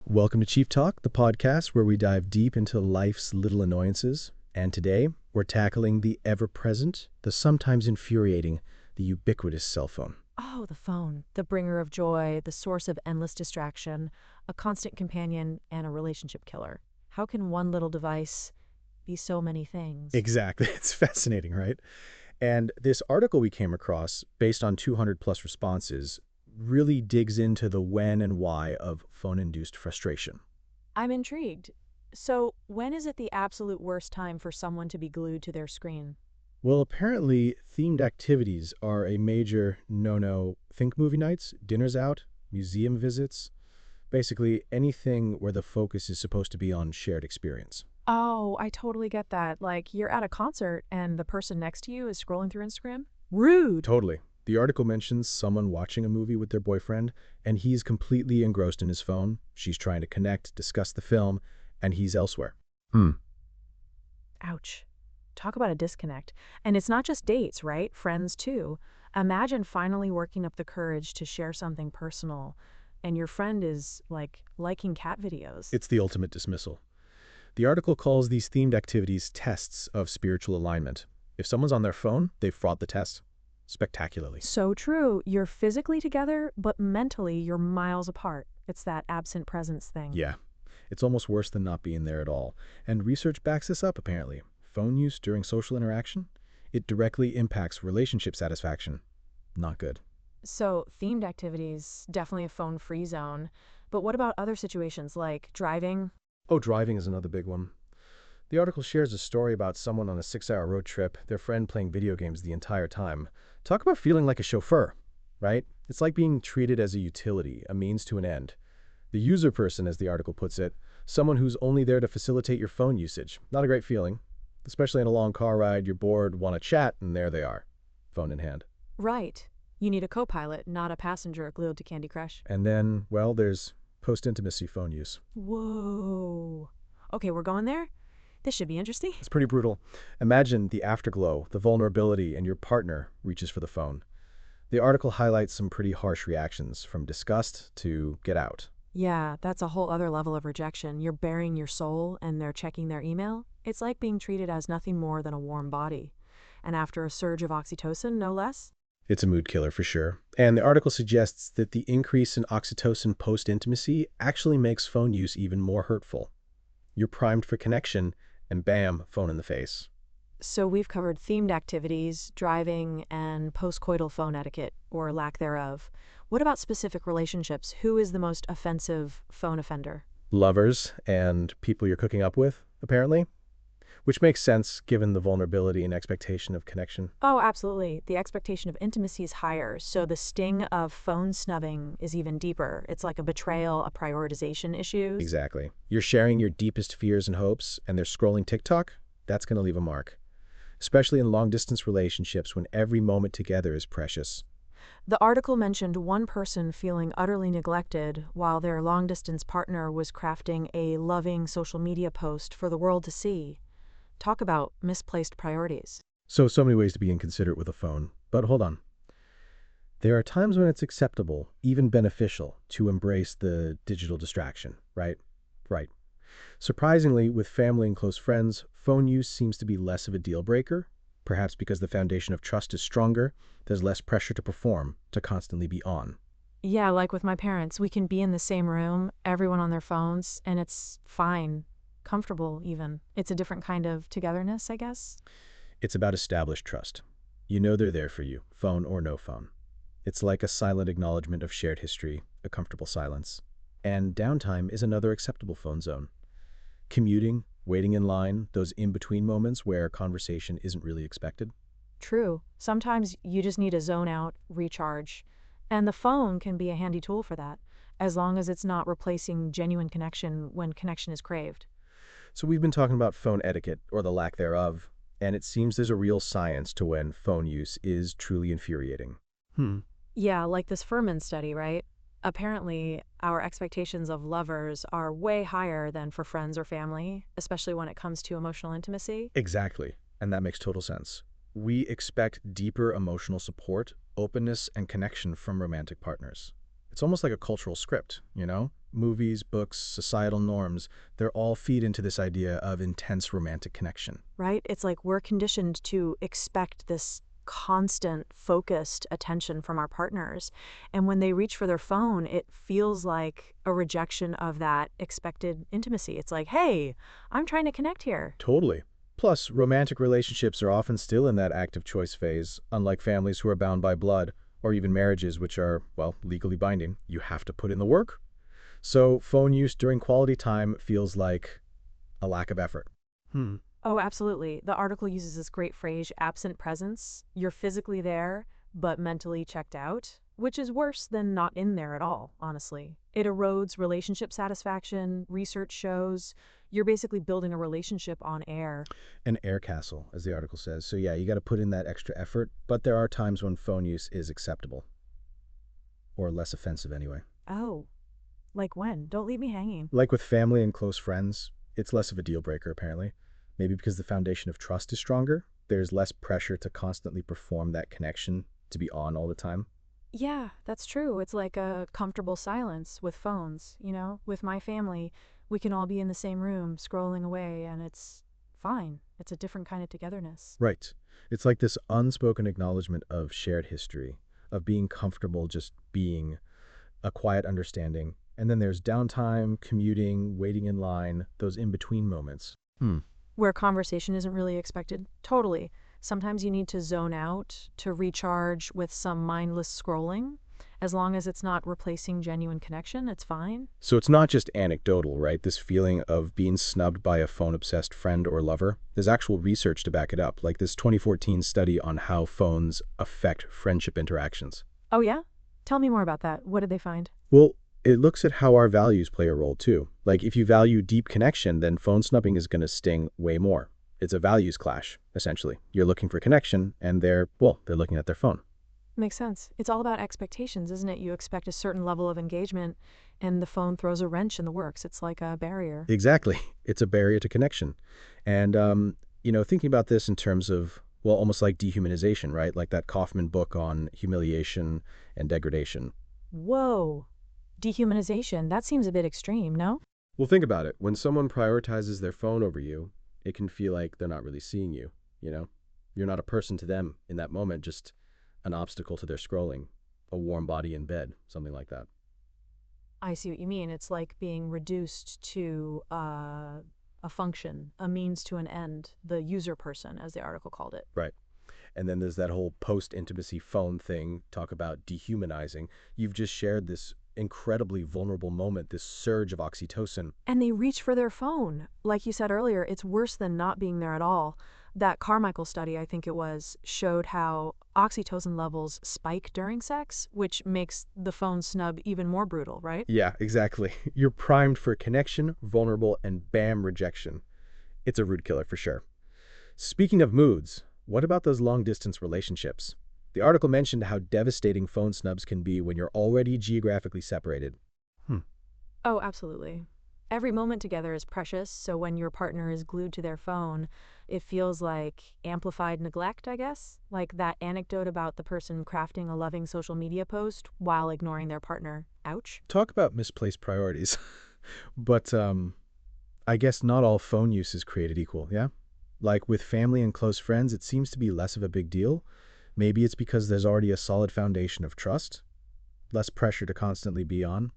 Welcome to Chief Talk, the podcast where we dive deep into life's little annoyances. And today, we're tackling the ever-present, the sometimes infuriating, the ubiquitous cell phone. Oh, the phone, the bringer of joy, the source of endless distraction, a constant companion, and a relationship killer. How can one little device be so many things? Exactly. It's fascinating, right? And this article we came across, based on 200 plus responses, really digs into the when and why of phone-induced frustration. I'm intrigued. So, when is it the absolute worst time for someone to be glued to their screen? Well, apparently, themed activities are a major no-no. Think movie nights, dinners out, museum visits, basically anything where the focus is supposed to be on shared experience. Oh, I totally get that. Like, you're at a concert and the person next to you is scrolling through Instagram? Rude! Totally. The article mentions someone watching a movie with their boyfriend, and he's completely engrossed in his phone. She's trying to connect, discuss the film, and he's elsewhere. Ouch. Talk about a disconnect. And it's not just dates, right? Friends, too. Imagine finally working up the courage to share something personal, and your friend is, like, liking cat videos. It's the ultimate dismissal. The article calls these themed activities tests of spiritual alignment. If someone's on their phone, they've fraught the test spectacularly. So true. You're physically together, but mentally you're miles apart. It's that absent presence thing. Yeah, it's almost worse than not being there at all. And research backs this up, apparently. Phone use during social interaction, it directly impacts relationship satisfaction. Not good. So, themed activities, definitely a phone-free zone. But what about other situations like driving? Oh, driving is another big one. The article shares a story about someone on a 6-hour road trip, their friend playing video games the entire time. Talk about feeling like a chauffeur, right? It's like being treated as a utility, a means to an end. The user person, as the article puts it, someone who's only there to facilitate your phone usage. Not a great feeling. Especially in a long car ride, you're bored, want to chat, and there they are, phone in hand. Right. You need a co-pilot, not a passenger glued to Candy Crush. And then, well, there's post-intimacy phone use. Whoa. Okay, we're going there? This should be interesting. It's pretty brutal. Imagine the afterglow, the vulnerability, and your partner reaches for the phone. The article highlights some pretty harsh reactions, from disgust to get out. Yeah, that's a whole other level of rejection. You're bearing your soul and they're checking their email. It's like being treated as nothing more than a warm body. And after a surge of oxytocin, no less? It's a mood killer for sure. And the article suggests that the increase in oxytocin post-intimacy actually makes phone use even more hurtful. You're primed for connection, and bam, phone in the face. So we've covered themed activities, driving, and postcoital phone etiquette, or lack thereof. What about specific relationships? Who is the most offensive phone offender? Lovers and people you're cooking up with, apparently. Which makes sense given the vulnerability and expectation of connection. Oh, absolutely. The expectation of intimacy is higher, so the sting of phone snubbing is even deeper. It's like a betrayal, a prioritization issue. Exactly. You're sharing your deepest fears and hopes, and they're scrolling TikTok? That's going to leave a mark. Especially in long-distance relationships when every moment together is precious. The article mentioned one person feeling utterly neglected while their long-distance partner was crafting a loving social media post for the world to see. Talk about misplaced priorities. So many ways to be inconsiderate with a phone. But hold on. There are times when it's acceptable, even beneficial, to embrace the digital distraction, right? Right. Surprisingly, with family and close friends, phone use seems to be less of a deal breaker, perhaps because the foundation of trust is stronger, there's less pressure to perform, to constantly be on. Yeah, like with my parents, we can be in the same room, everyone on their phones, and it's fine. Comfortable, even. It's a different kind of togetherness, I guess. It's about established trust. You know they're there for you, phone or no phone. It's like a silent acknowledgement of shared history, a comfortable silence. And downtime is another acceptable phone zone. Commuting, waiting in line, those in-between moments where conversation isn't really expected. True. Sometimes you just need a zone out, recharge. And the phone can be a handy tool for that, as long as it's not replacing genuine connection when connection is craved. So we've been talking about phone etiquette, or the lack thereof, and it seems there's a real science to when phone use is truly infuriating. Yeah, like this Furman study, right? Apparently, our expectations of lovers are way higher than for friends or family, especially when it comes to emotional intimacy. Exactly, and that makes total sense. We expect deeper emotional support, openness, and connection from romantic partners. It's almost like a cultural script, you know? Movies, books, societal norms, they're all feed into this idea of intense romantic connection. Right? It's like we're conditioned to expect this constant, focused attention from our partners. And when they reach for their phone, it feels like a rejection of that expected intimacy. It's like, hey, I'm trying to connect here. Totally. Plus, romantic relationships are often still in that active choice phase, unlike families who are bound by blood, or even marriages which are, well, legally binding. You have to put in the work. So, phone use during quality time feels like a lack of effort. Hmm. Oh, absolutely. The article uses this great phrase, absent presence. You're physically there, but mentally checked out, which is worse than not in there at all, honestly. It erodes relationship satisfaction. Research shows you're basically building a relationship on air. An air castle, as the article says. So, yeah, you got to put in that extra effort, but there are times when phone use is acceptable, or less offensive anyway. Oh, like when? Don't leave me hanging. Like with family and close friends, it's less of a deal breaker, apparently. Maybe because the foundation of trust is stronger, there's less pressure to constantly perform that connection, to be on all the time. Yeah, that's true. It's like a comfortable silence with phones, you know? With my family, we can all be in the same room scrolling away and it's fine. It's a different kind of togetherness. Right. It's like this unspoken acknowledgement of shared history, of being comfortable just being, a quiet understanding. And then there's downtime, commuting, waiting in line, those in between moments. Hmm. Where conversation isn't really expected. Totally. Sometimes you need to zone out, to recharge with some mindless scrolling. As long as it's not replacing genuine connection, it's fine. So it's not just anecdotal, right? This feeling of being snubbed by a phone obsessed friend or lover. There's actual research to back it up, like this 2014 study on how phones affect friendship interactions. Oh, yeah? Tell me more about that. What did they find? Well, it looks at how our values play a role too. Like if you value deep connection, then phone snubbing is going to sting way more. It's a values clash, essentially. You're looking for connection, and they're looking at their phone. Makes sense. It's all about expectations, isn't it? You expect a certain level of engagement, and the phone throws a wrench in the works. It's like a barrier. Exactly. It's a barrier to connection. And, thinking about this in terms of, well, almost like dehumanization, right? Like that Kaufman book on humiliation and degradation. Whoa. Dehumanization. That seems a bit extreme, no? Well, think about it. When someone prioritizes their phone over you, it can feel like they're not really seeing you, you know? You're not a person to them in that moment, just an obstacle to their scrolling, a warm body in bed, something like that. I see what you mean. It's like being reduced to a function, a means to an end, the user person, as the article called it. Right. And then there's that whole post intimacy phone thing, talk about dehumanizing. You've just shared this incredibly vulnerable moment, this surge of oxytocin. And they reach for their phone. Like you said earlier, it's worse than not being there at all. That Carmichael study, I think it was, showed how oxytocin levels spike during sex, which makes the phone snub even more brutal, right? Yeah, exactly. You're primed for connection, vulnerable, and bam, rejection. It's a rude killer for sure. Speaking of moods, what about those long distance relationships? The article mentioned how devastating phone snubs can be when you're already geographically separated. Hmm. Oh, absolutely. Every moment together is precious, so when your partner is glued to their phone, it feels like amplified neglect, I guess. Like that anecdote about the person crafting a loving social media post while ignoring their partner. Ouch. Talk about misplaced priorities. But I guess not all phone use is created equal, yeah? Like with family and close friends, it seems to be less of a big deal. Maybe it's because there's already a solid foundation of trust, less pressure to constantly be on.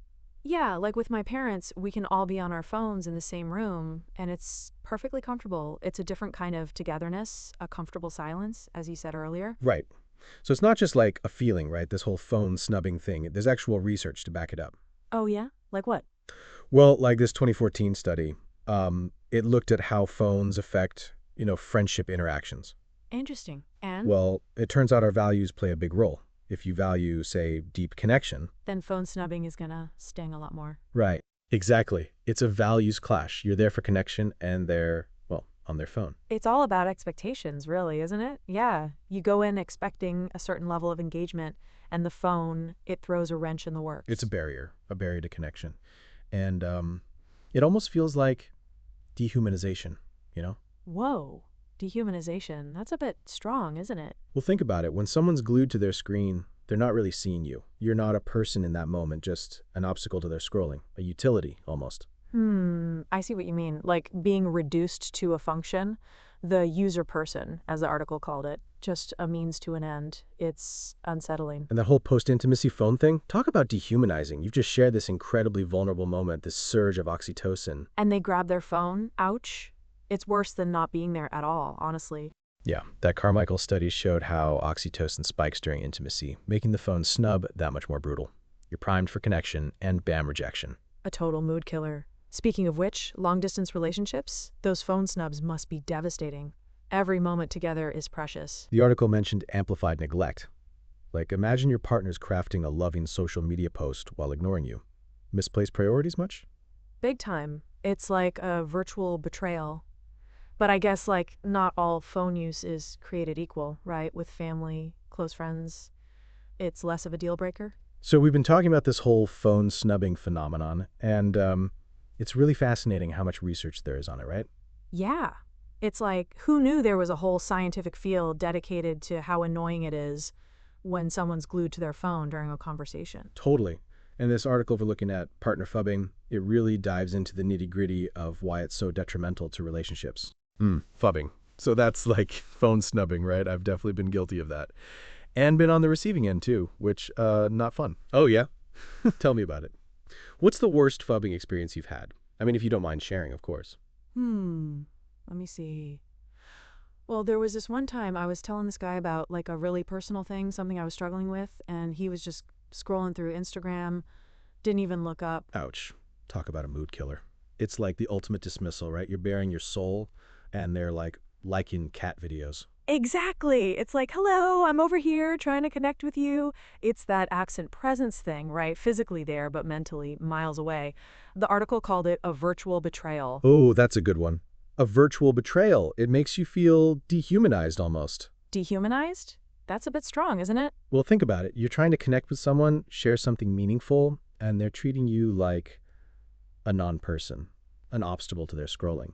Yeah, like with my parents, we can all be on our phones in the same room, and it's perfectly comfortable. It's a different kind of togetherness, a comfortable silence, as you said earlier. Right. So it's not just like a feeling, right? This whole phone snubbing thing. There's actual research to back it up. Oh, yeah? Like what? Well, like this 2014 study, it looked at how phones affect, friendship interactions. Interesting. And Well, it turns out our values play a big role. If you value, say, deep connection. then phone snubbing is gonna sting a lot more. Right. Exactly. It's a values clash. You're there for connection and they're, well, on their phone. It's all about expectations, really, isn't it? Yeah. You go in expecting a certain level of engagement, and the phone, it throws a wrench in the It's works. a barrier to connection. And it almost feels like dehumanization, you know? Whoa. Dehumanization. That's a bit strong, isn't it? Well, think about it. When someone's glued to their screen, they're not really seeing you. You're not a person in that moment, just an obstacle to their scrolling, a utility almost. I see what you mean. Like being reduced to a function, the user person, as the article called it, just a means to an end. It's unsettling. And that whole post intimacy phone thing, talk about dehumanizing. You've just shared this incredibly vulnerable moment, this surge of oxytocin. And they grab their phone. Ouch. It's worse than not being there at all, honestly. Yeah, that Carmichael study showed how oxytocin spikes during intimacy, making the phone snub that much more brutal. You're primed for connection and bam, rejection. A total mood killer. Speaking of which, long-distance relationships, those phone snubs must be devastating. Every moment together is precious. The article mentioned amplified neglect. Like, imagine your partner's crafting a loving social media post while ignoring you. Misplaced priorities much? Big time. It's like a virtual betrayal. But I guess, like, not all phone use is created equal, right? With family, close friends, it's less of a deal breaker. So we've been talking about this whole phone snubbing phenomenon, and it's really fascinating how much research there is on it, right? Yeah. It's like, who knew there was a whole scientific field dedicated to how annoying it is when someone's glued to their phone during a conversation? Totally. And this article we're looking at, partner phubbing, it really dives into the nitty-gritty of why it's so detrimental to relationships. Phubbing. So that's like phone snubbing, right? I've definitely been guilty of that. And been on the receiving end too, which, not fun. Oh, yeah? Tell me about it. What's the worst phubbing experience you've had? I mean, if you don't mind sharing, of course. Let me see. Well, there was this one time I was telling this guy about like a really personal thing, something I was struggling with, and he was just scrolling through Instagram, didn't even look up. Ouch. Talk about a mood killer. It's like the ultimate dismissal, right? You're bearing your soul, and they're like liking cat videos. Exactly. It's like, hello, I'm over here trying to connect with you. It's that absent presence thing, right? Physically there, but mentally miles away. The article called it a virtual betrayal. Oh, that's a good one. A virtual betrayal. It makes you feel dehumanized almost. Dehumanized? That's a bit strong, isn't it? Well, think about it. You're trying to connect with someone, share something meaningful, and they're treating you like a non-person, an obstacle to their scrolling.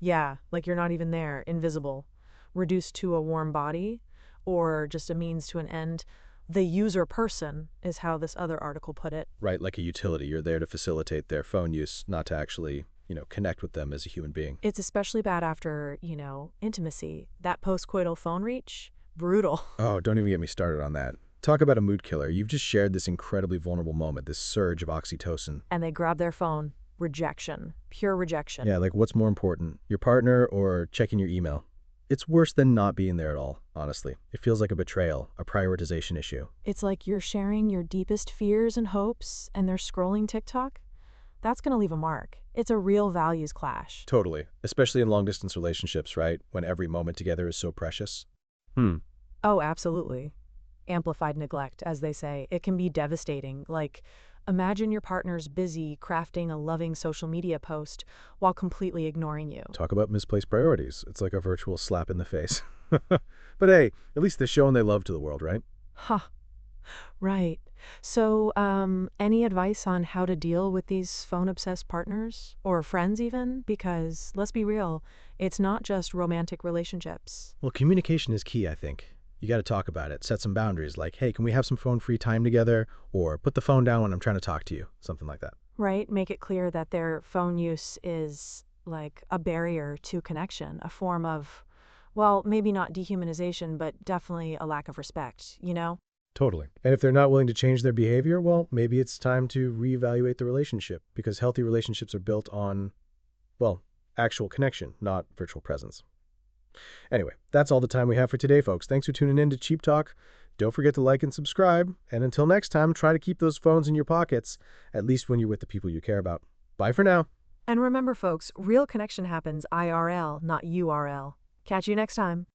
Yeah, like you're not even there, invisible, reduced to a warm body, or just a means to an end. The user person is how this other article put it. Right, like a utility. You're there to facilitate their phone use, not to actually, connect with them as a human being. It's especially bad after, intimacy. That postcoital phone reach, brutal. Oh, don't even get me started on that. Talk about a mood killer. You've just shared this incredibly vulnerable moment, this surge of oxytocin. And they grab their phone. Rejection. Pure rejection. Yeah, like what's more important, your partner or checking your email? It's worse than not being there at all, honestly. It feels like a betrayal, a prioritization issue. It's like you're sharing your deepest fears and hopes, and they're scrolling TikTok. That's going to leave a mark. It's a real values clash. Totally. Especially in long-distance relationships, right? When every moment together is so precious. Oh, absolutely. Amplified neglect, as they say. It can be devastating. Like, imagine your partner's busy crafting a loving social media post while completely ignoring you. Talk about misplaced priorities. It's like a virtual slap in the face. But hey, at least they're showing they love to the world, right? Huh. Right. So, any advice on how to deal with these phone-obsessed partners? Or friends even? Because, let's be real, it's not just romantic relationships. Well, communication is key, I think. You got to talk about it. Set some boundaries like, hey, can we have some phone-free time together? Or put the phone down when I'm trying to talk to you. Something like that. Right? Make it clear that their phone use is like a barrier to connection, a form of, well, maybe not dehumanization, but definitely a lack of respect, you know? Totally. And if they're not willing to change their behavior, well, maybe it's time to reevaluate the relationship because healthy relationships are built on, well, actual connection, not virtual presence. Anyway, that's all the time we have for today, folks. Thanks for tuning in to Cheap Talk. Don't forget to like and subscribe. And until next time, try to keep those phones in your pockets, at least when you're with the people you care about. Bye for now. And remember, folks, real connection happens IRL, not URL. Catch you next time.